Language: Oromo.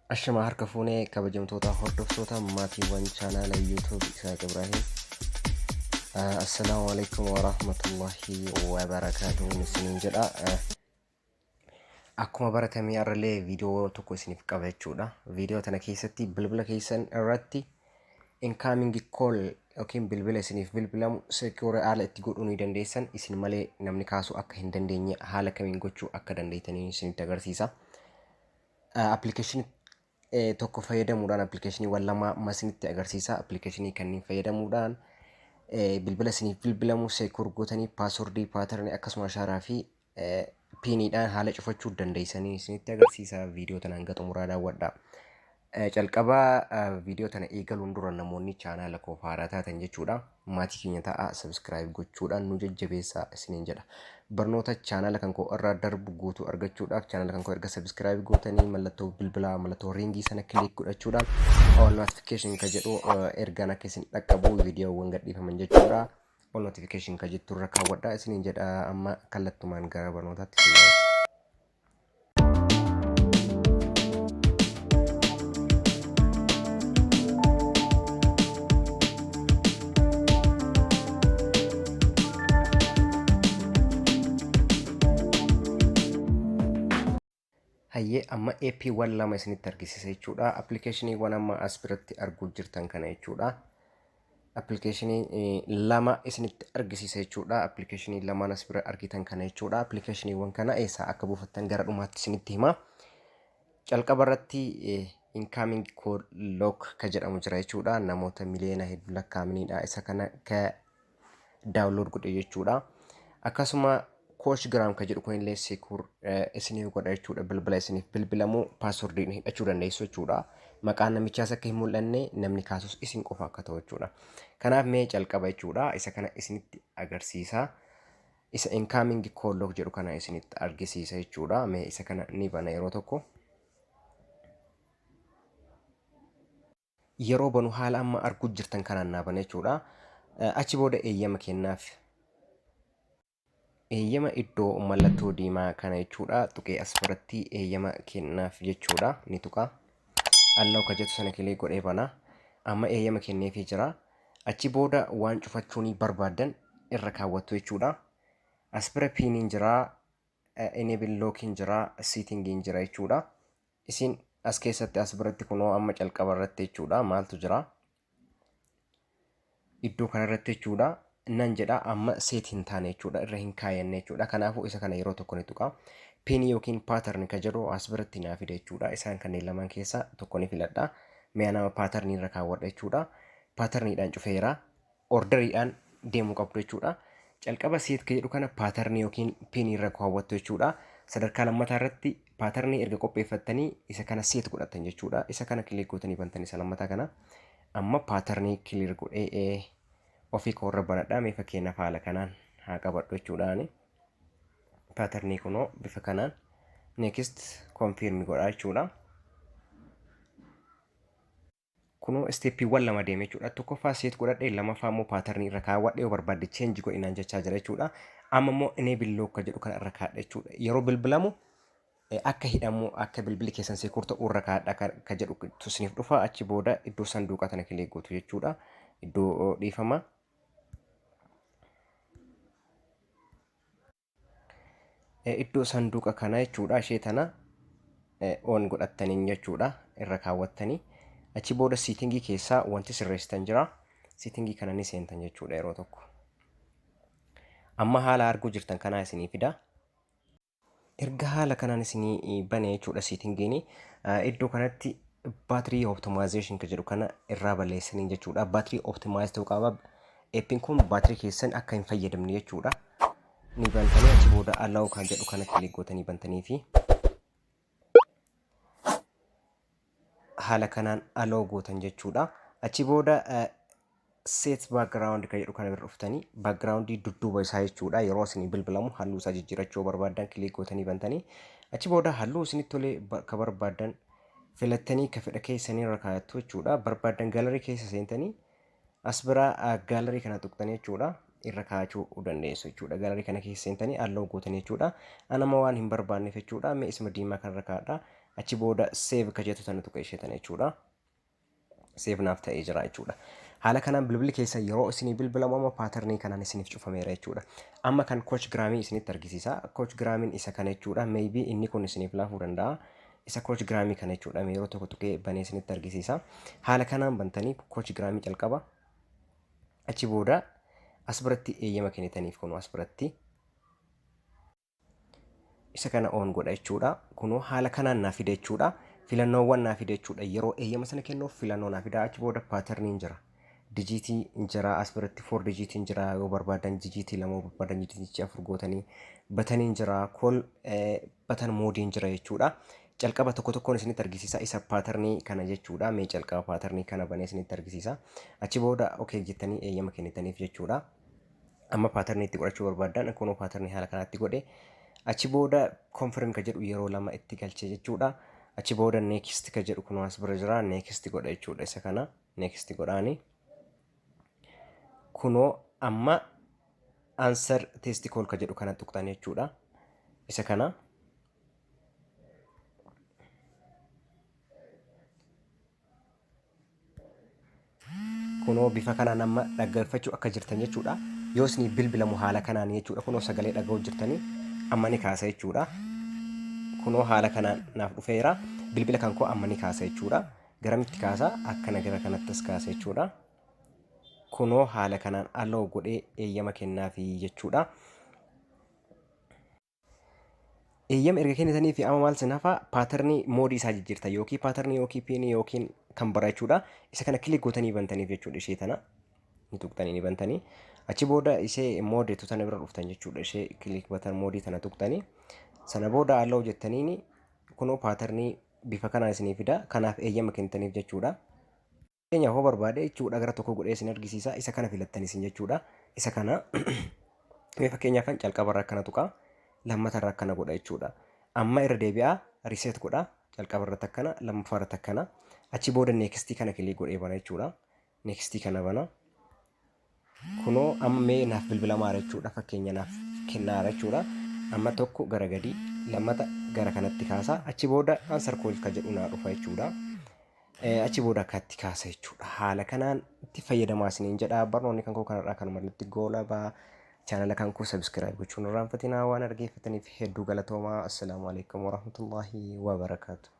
Ashama harka fuunee kabajamtoota hordoftoota maatiiwwan chaanaala YouTube Isaaq Ibrahim. Assalamu alaikum wa rahmatullahi wa barakatuh. Isiniin jedha. Akkuma baratamee arralee viidiyoo tokko isiniif qaba jechuudha. Viidiyoo tana keessatti bilbila keessan irratti incoming call yookiin bilbila isiniif bilbilamu secure haala itti godhuu ni dandeessan. Isin malee namni kaasuu akka hin dandeenye haala kamiin gochuu akka dandeettanii isinitti agarsiisa. Application tokko fayyadamuudhaan applicationii lama masinitti agarsiisa. Applicationii kanneen fayyadamuudhaan bilbila isiniif bilbilamu secure gootanii passwordii pattern akkasuma ashaaraa fi piniidhaan haala cufachuu dandeessanii isinitti agarsiisa. Viidiyoo tana hanga xumuraa daawwadhaa. Calqabaa viidiyoo tana eegaluun dura namoonni chaanaala koo haaraa taatan jechuudha. Maatii keenya ta'a subscribe gochuudhaan nu jajjabeessaa isiniin jedha. Barnoota chaanaala kan koo irraa darbu guutuu argachuudhaaf chaanaala kan koo erga subscribe gootanii mallattoo bilbilaa mallattoo ringii sana click godhachuudhaan all notification ka jedhu ergaan akka isin dhaqqabu viidiyoowwan gadhiifaman jechuudha. All notification ka jettu irra kaawwadhaa isiniin jedha. Amma kallattumaan gara barnootaatti isin hayyee amma AP1 lama isinitti argisiisa jechuudha. Applicationii amma as biratti arguu jirtan kana jechuudha. Applicationii lama isinitti argisiisa jechuudha. Applicationii lamaan as bira argitan kana jechuudha. Applicationii kana eessaa akka buufattan gara dhumaatti isinitti hima. Calqaba irratti incoming call lock ka jedhamu jira jechuudha. Namoota miliyoona hedduu lakkaa'amaniidha. Isa kana ka download godhe jechuudha. Akkasuma Coachgram ka jedhu kun illee secure isiniif godha jechuudha. Bilbila isiniif bilbilamu passwordii hidhachuu dandeessu jechuudha. Maqaan namichaas akka hin mul'anne namni kaasus isin qofa akka ta'u jechuudha. Kanaaf mee calqaba jechuudha. Isa kana isinitti agarsiisa. Isa incoming call lock jedhu kana isinitti argisiisa jechuudha. Mee isa kana ni bana yeroo tokko. Yeroo banu haala amma arguu jirtan kanaan naabana jechuudha. Achi booda eeyyama kennaaf. Eeyyama iddoo mallattoo diimaa kana jechuudha. Tuqee as biratti eeyyama kennaaf jechuudha. Ni tuqa. Allow ka jettu sana kilee godhee bana. Amma eeyyama kenneefii jira. Achi booda waan cufachuu ni barbaadan irra kaawwattu jechuudha. As bira piniin jira, enable lockiin jira, settingiin jira jechuudha. Isin as keessatti as biratti kunoo amma calqaba irratti jechuudha. Maaltu jira? Iddoo kana irratti jechuudha. Nan jedha amma set hin taane jechuudha. Irra hin kaayanne jechuudha. Kanaafuu isa kana yeroo tokko ni tuqa. Pin yookiin pattern ka jedhu as biratti naa fide jechuudha. Isaan kanneen lamaan keessaa tokko ni filadha. Mee nama pattern irra kaawwadha jechuudha. Patterniidhaan cufeera. Orderiidhaan deemuu qabdu jechuudha. Calqaba set ka jedhu kana pattern yookiin pin irra kaawwattu jechuudha. Sadarkaa lammataa irratti pattern erga qopheeffattanii isa kana set godhatan jechuudha. Isa kana click gootanii bantanii isa lammataa kana amma pattern clear godhee ofii koorra banadhaa. Mee fakkeenyaaf haala kanaan haa qabadhu jechuudhaani. Patternii kunoo bifa kanaan next confirm godhaa jechuudha. Kunoo steppiiwwan lama deeme jechuudha. Tokkoffaa set godhadhee lammaffaa immoo patternii irra kaawwadhee yoo barbaadde change godhinaan jechaa jira jechuudha. Amma immoo enable lock ka jedhu kana irra kaadha jechuudha. Yeroo bilbilamu akka hidhamu akka bilbilli keessan secure ta'uu irra kaadha ka jedhu isiniif dhufa. Achi booda iddoo sanduuqa tana kilee gootu jechuudha. Iddoo dhiifama. Iddoo sanduuqa kana jechuudha. Ishee tana on godhattaniin jechuudha. Irra kaawwattanii achi booda settingii keessaa wanti sirreessitan jira. Settingii kana ni seentan jechuudha yeroo tokko. Amma haala arguu jirtan kanaa isinii fida. Erga haala kanaan isinii bane jechuudha settingiin iddoo kanatti battery optimization ka jedhu kana irraa balleessanii jechuudha. Battery optimize ta'uu qaba. Appin kun battery keessan akka hin fayyadamne jechuudha. Ni bantanii achi booda allow kan jedhu kana click gootanii bantanii fi haala kanaan allow gootan jechuudha. Achi booda set background ka jedhu kana bira dhuftanii backgroundii dudduuba isaa jechuudha. Yeroo isin bilbilamu halluu isaa jijjiirachuu barbaadan click gootanii bantanii achi booda halluu isinitti tole ka barbaadan filattanii ka fedha keessanii irra kaa'attu jechuudha. Barbaadan gallery keessa seentanii as bira gallery kana tuqxanii jechuudha. Irra kaa'achuu dandeessu jechuudha. Gallery kana keessa seentanii allow gootanii jechuudha. Anama waan hin barbaanneef jechuudha. Mee isma diimaa kan irra kaa'adha. achi booda save ka jettu tana tuqa ishee tana jechuudha. Save naaf ta'ee jira jechuudha. Haala kanaan bilbilli keessa yeroo isinii bilbilamu amma paatarnii kanaan isiniif cufameera jechuudha. Amma kan coach giraamii isinitti argisiisa. Coach giraamiin isa kana jechuudha. Maybe inni kun isiniif laafuu danda'a. Isa coach giraamii kana jechuudha. Yeroo tokko tuqee banee isinitti argisiisa. Haala kanaan bantanii coach giraamii calqaba. Achi booda as biratti eeyyama kennitaniif kun as biratti isa kana on godha jechuudha. Kunoo haala kanaan naaf fide jechuudha. Filannoowwan naaf fide jechuudha. Yeroo eeyyama sana kennuuf filannoo naaf fida. Achi booda paatarniin jira. Dijiitii jira as biratti 4 dijiitiin jira. Yoo barbaadan dijiitii 2 barbaadan dijiitii 4 gootanii bataniin jira. Kool batan moodiin jira jechuudha. Calqaba tokko tokkoon isinitti argisiisa. Isa paatarnii kana jechuudha. Mee calqaba paatarnii kana banee isinitti argisiisa. Achi booda okay jettanii eeyyama kennitaniif jechuudha. Amma paatarnii itti godhachuu barbaadan kunoo paatarnii haala kanaatti godhe. Achi booda confirm ka jedhu yeroo lama itti galchee jechuudha. Achi booda next ka jedhu kun as bira jira. Next godha jechuudha. Isa kana next godhaani. Kunoo amma answer test call ka jedhu kana tuqxan jechuudha. Isa kana kunoo bifa kanaan amma dhaggeeffachuu akka jirtan jechuudha. Yoo isin bilbilamu haala kanaan jechuudha. Kunoo sagalee dhaga'uu jirtanii amma ni kaasa jechuudha. Kunoo haala kanaan naaf dhufeera. Bilbila kan koo amma ni kaasa jechuudha. Garamitti kaasa akkana gara kanattis kaasa jechuudha. Kunoo haala kanaan aloo godhee eeyyama kennaafi jechuudha. Eeyyama erga kennitanii fi amma maal sinafa paatarnii moodii isaa jijjiirta yookiin paatarnii yookiin piinii yookiin kan bara jechuudha. Isa kana kilik gootanii bantaniif jechuudha. Ishee tana ni tuqxanii ni bantanii. Achi booda ishee moodeetu tana bira dhuftan jechuudha. Ishee kilik batan moodii tana tuqxanii. Sana booda aloo jettaniini kunoo paatarnii bifa kanaan isinii fida. Kanaaf eeyyama kennitaniif jechuudha. Fakkeenyaaf hoo barbaade jechuudha gara tokko godhee isin argisiisa. Isa kana filattanii isin jechuudha. Isa kana mee fakkeenyaaf kan calqabarra akkana tuqaa. Lammatarra akkana godha jechuudha. Amma irra deebi'aa reset godha. Calqabarratti akkana lammaffaarratti akkana. Achi booda next kana kilik godhee bana jechuudha. Next kana bana. Kunoo amma mee naaf bilbilamaa jechuudha. Fakkeenya naaf kennaa jechuudha. Amma tokko gara gadii lammata gara kanatti kaasa. Achi booda answer call ka jedhu naa dhufa jechuudha. Achi booda akkatti kaasa jechuudha. Haala kanaan itti fayyadamaa isiniin jedha. Barnoonni kan koo kanarraa kanuma irratti goolabaa. Channel kan koo subscribe gochuun irraanfatinaa waan argeeffataniif hedduu galatoomaa. Assalaamu alaikum warahmatullahi wabarakatuh.